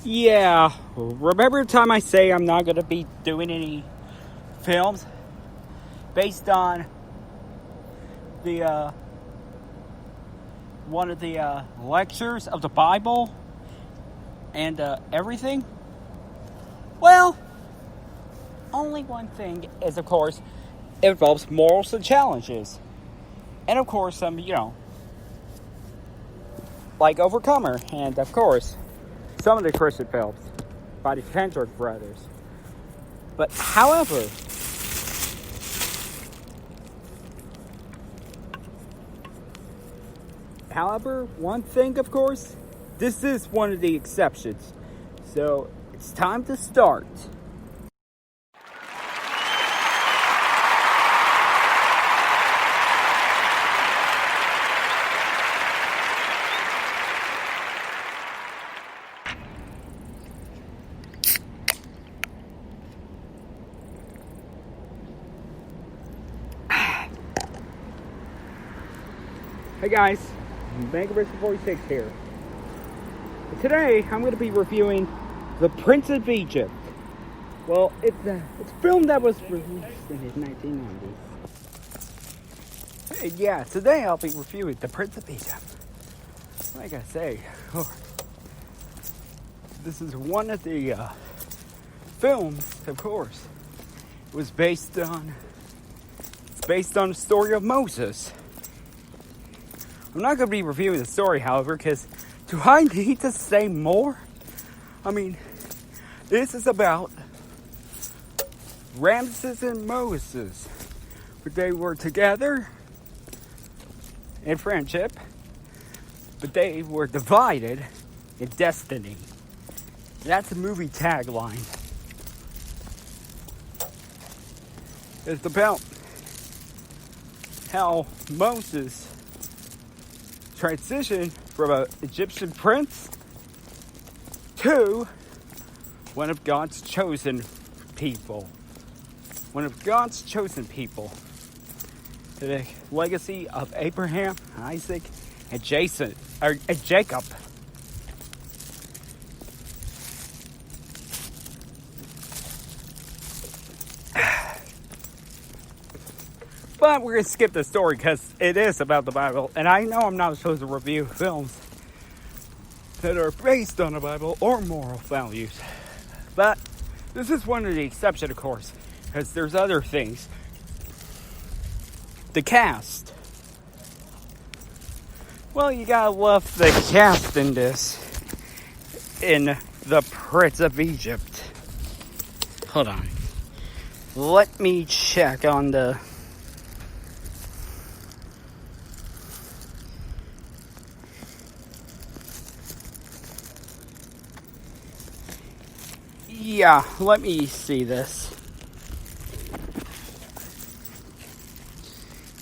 Yeah, remember the time I say I'm not going to be doing any films based on the one of the lectures of the Bible and everything? Well, only one thing is, of course, it involves morals and challenges. And of course, some, like Overcomer, and of course, some of the Christian films by the Kendrick brothers. But however, one thing, of course, this is one of the exceptions. So it's time to start. Hey guys, Mega46 here. Today I'm going to be reviewing The Prince of Egypt. Well, it's a film that was released in the 1990s. Hey, yeah, today I'll be reviewing The Prince of Egypt. Like I say, this is one of the films, of course. It was based on the story of Moses. I'm not going to be reviewing the story, however, because do I need to say more? I mean, this is about Ramses and Moses. But they were together in friendship, but they were divided in destiny. That's the movie tagline. It's about how Moses transition from an Egyptian prince to one of God's chosen people. One of God's chosen people. The legacy of Abraham, Isaac, and Jacob. But we're going to skip the story because it is about the Bible. And I know I'm not supposed to review films that are based on the Bible or moral values. But this is one of the exceptions, of course, because there's other things. The cast. Well, you gotta love the cast in this. In The Prince of Egypt. Hold on. Let me check on the... Yeah, let me see this.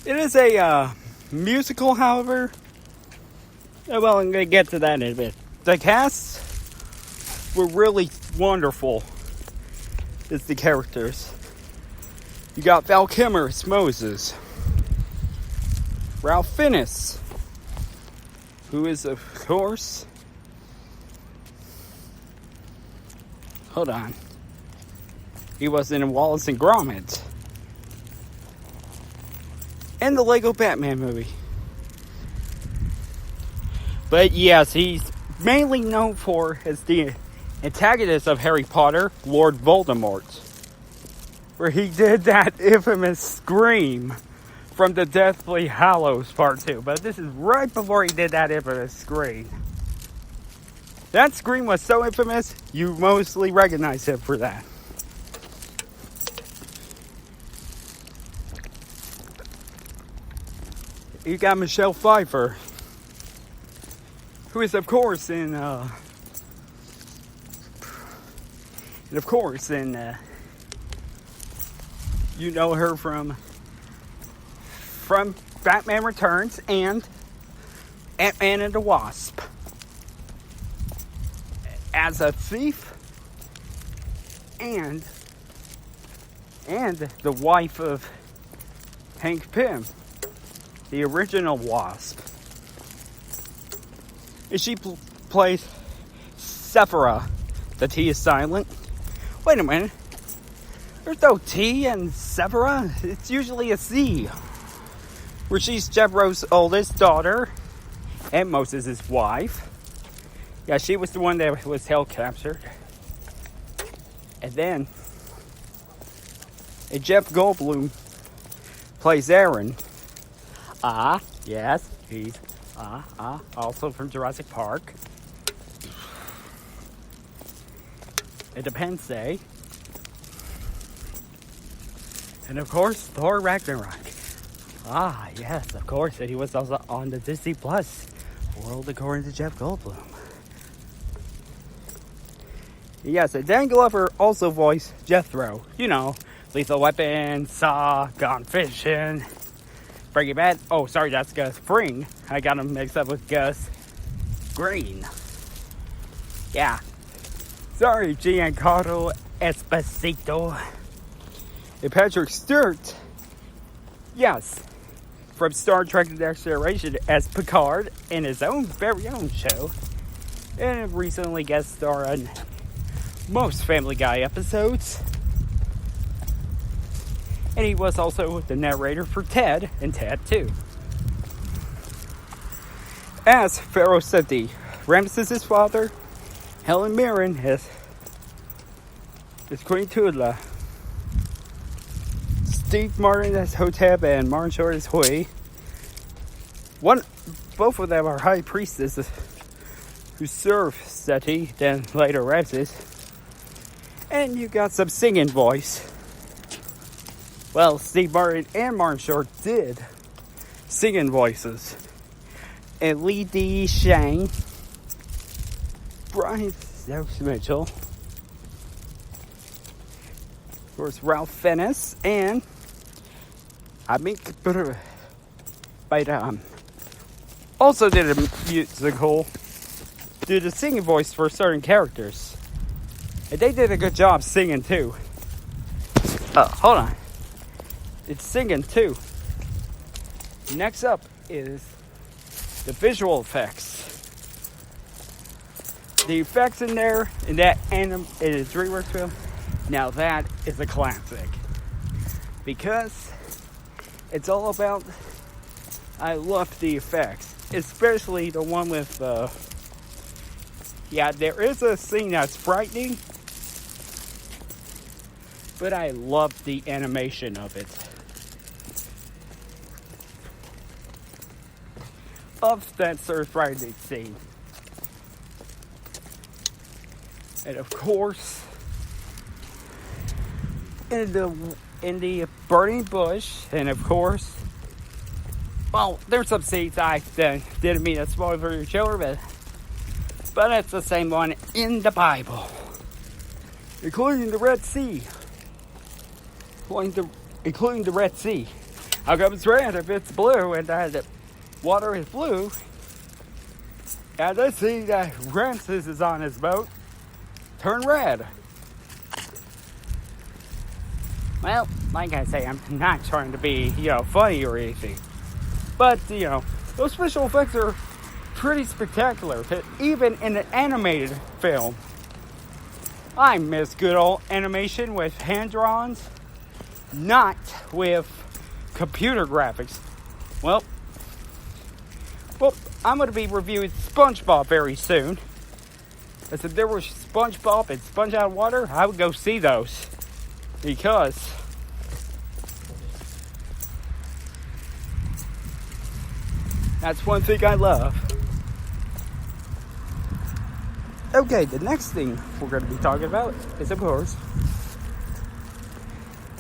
It is a musical, however. Well, I'm going to get to that in a bit. The casts were really wonderful as the characters. You got Val Kilmer as Moses. Ralph Fiennes, who is, of course... Hold on. He was in Wallace and Gromit. And the Lego Batman movie. But yes, he's mainly known for as the antagonist of Harry Potter, Lord Voldemort. Where he did that infamous scream from the Deathly Hallows Part 2. But this is right before he did that infamous scream. That scream was so infamous, you mostly recognize him for that. You got Michelle Pfeiffer, who is, of course, you know her from Batman Returns and Ant-Man and the Wasp. As a thief and the wife of Hank Pym, the original Wasp. And she plays Sephora, The T is silent. Wait a minute. There's no T in Sephora. It's usually a C. Where she's Jethro's oldest daughter and Moses' wife. Yeah, she was the one that was held captured. And then Jeff Goldblum plays Aaron. Yes, he's also from Jurassic Park. It depends, eh? And of course, Thor Ragnarok. Yes, of course. And he was also on the Disney Plus world according to Jeff Goldblum. Yes, and Dan Glover also voiced Jethro. You know, Lethal Weapon, Saw, Gone Fishing, Breaking Bad. Oh, sorry, that's Gus Fring. I got him mixed up with Gus Green. Yeah. Sorry, Giancarlo Esposito. And Patrick Stewart. Yes. From Star Trek The Next Generation as Picard in his own very own show. And recently guest starred on most Family Guy episodes. And he was also the narrator for Ted and Ted 2. As Pharaoh Seti, Ramses' father, Helen Mirren is Queen Tula. Steve Martin as Hotep and Martin Short as Hui. Both of them are high priestesses who serve Seti, then later Ramses. And you got some singing voice. Well, Steve Martin and Martin Short did singing voices. And Lee D. Shang, Brian Stokes Mitchell, of course Ralph Fiennes, and also did a musical, did a singing voice for certain characters. And they did a good job singing too. Hold on. It's singing too. Next up is the visual effects. The effects in there, in that DreamWorks film, now that is a classic. Because it's all about, I love the effects. Especially the one with, there is a scene that's frightening. But I love the animation of it. Of that Sir Friday scene. And of course, in the burning bush, and of course, well, there's some scenes I didn't mean to spoil for your children, but it's the same one in the Bible, including the Red Sea. Including the Red Sea. How come it's red if it's blue and the water is blue? And I see that Ramses is on his boat. Turn red. Well, like I say, I'm not trying to be, funny or anything. But, those special effects are pretty spectacular. Even in an animated film. I miss good old animation with hand-drawns. Not with computer graphics. Well, I'm going to be reviewing SpongeBob very soon. If there was SpongeBob and Sponge Out of Water, I would go see those. Because that's one thing I love. Okay, the next thing we're going to be talking about is, of course,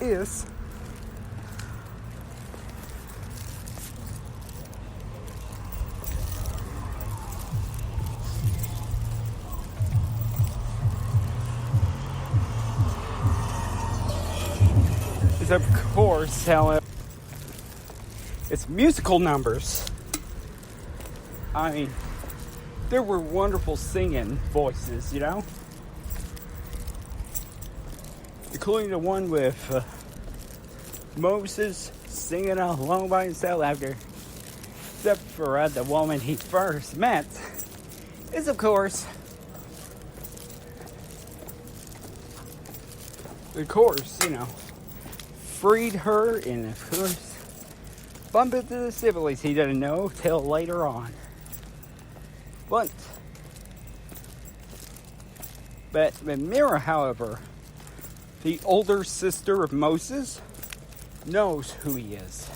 is of course how it's musical numbers. I mean, there were wonderful singing voices, including the one with Moses singing along by himself except for the woman he first met, is of course of course, freed her, and of course, bumped into the siblings he didn't know till later on. But Mira, however, the older sister of Moses, knows who he is.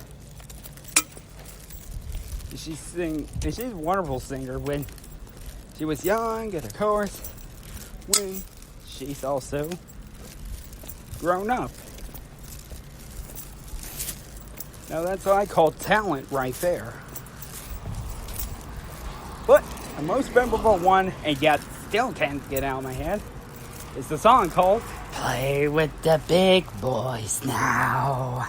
She's a wonderful singer when she was young, and of course, when she's also grown up. Now that's what I call talent right there. But the most memorable one, and yet still can't get out of my head, is the song called Play with the Big Boys Now.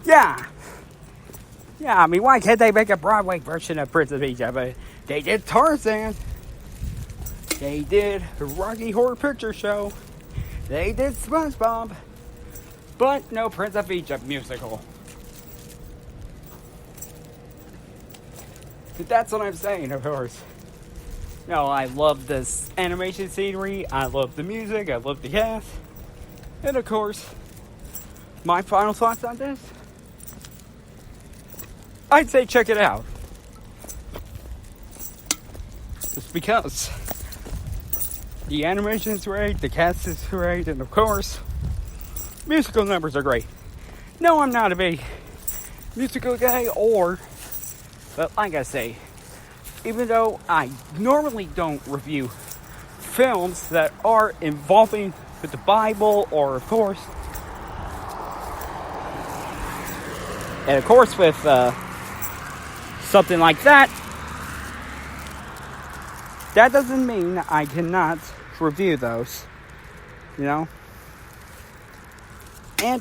Yeah, I mean, why can't they make a Broadway version of Prince of Egypt? But they did Tarzan. They did Rocky Horror Picture Show. They did SpongeBob. But no Prince of Egypt musical. But that's what I'm saying, of course. I love this animation scenery. I love the music. I love the cast. And of course, my final thoughts on this? I'd say check it out. Just because the animation is great, the cast is great, and of course, musical numbers are great. No, I'm not a big musical guy, but like I say, even though I normally don't review films that are involving with the Bible or, of course, with something like that, that doesn't mean I cannot review those, and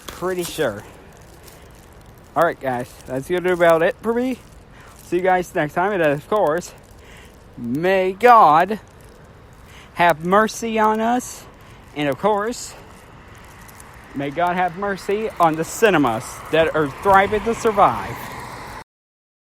pretty sure. Alright guys, that's going to do about it for me. See you guys next time, and of course, may God have mercy on us, and of course, may God have mercy on the cinemas that are thriving to survive.